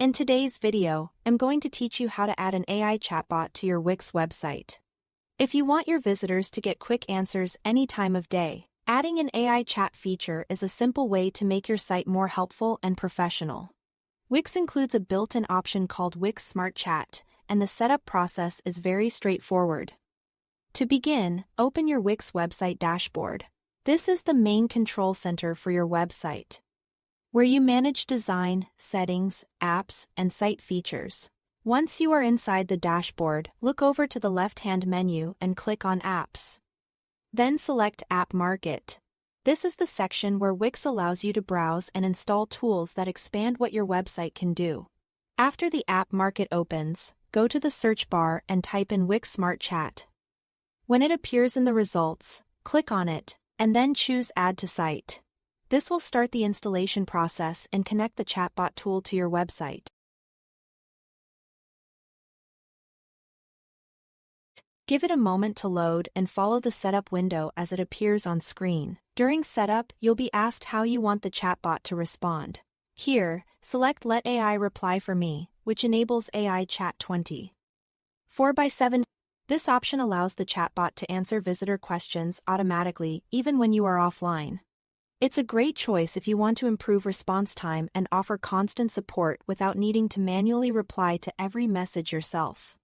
In today's video, I'm going to teach you how to add an AI chatbot to your Wix website. If you want your visitors to get quick answers any time of day, adding an AI chat feature is a simple way to make your site more helpful and professional. Wix includes a built-in option called Wix Smart Chat, and the setup process is very straightforward. To begin, open your Wix website dashboard. This is the main control center for your website, where you manage design, settings, apps, and site features. Once you are inside the dashboard, look over to the left-hand menu and click on Apps. Then select App Market. This is the section where Wix allows you to browse and install tools that expand what your website can do. After the App Market opens, go to the search bar and type in Wix Smart Chat. When it appears in the results, click on it, and then choose Add to Site. This will start the installation process and connect the chatbot tool to your website. Give it a moment to load and follow the setup window as it appears on screen. During setup, you'll be asked how you want the chatbot to respond. Here, select Let AI Reply for Me, which enables AI Chat 24/7. This option allows the chatbot to answer visitor questions automatically even when you are offline. It's a great choice if you want to improve response time and offer constant support without needing to manually reply to every message yourself.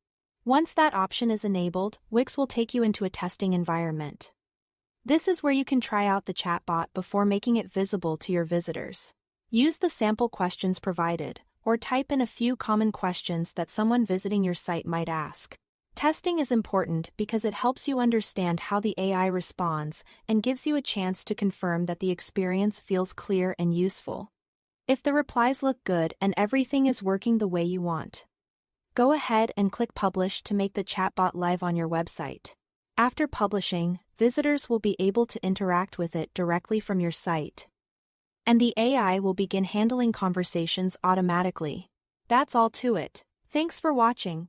Once that option is enabled, Wix will take you into a testing environment. This is where you can try out the chatbot before making it visible to your visitors. Use the sample questions provided, or type in a few common questions that someone visiting your site might ask. Testing is important because it helps you understand how the AI responds and gives you a chance to confirm that the experience feels clear and useful. If the replies look good and everything is working the way you want, go ahead and click Publish to make the chatbot live on your website. After publishing, visitors will be able to interact with it directly from your site, and the AI will begin handling conversations automatically. That's all to it. Thanks for watching.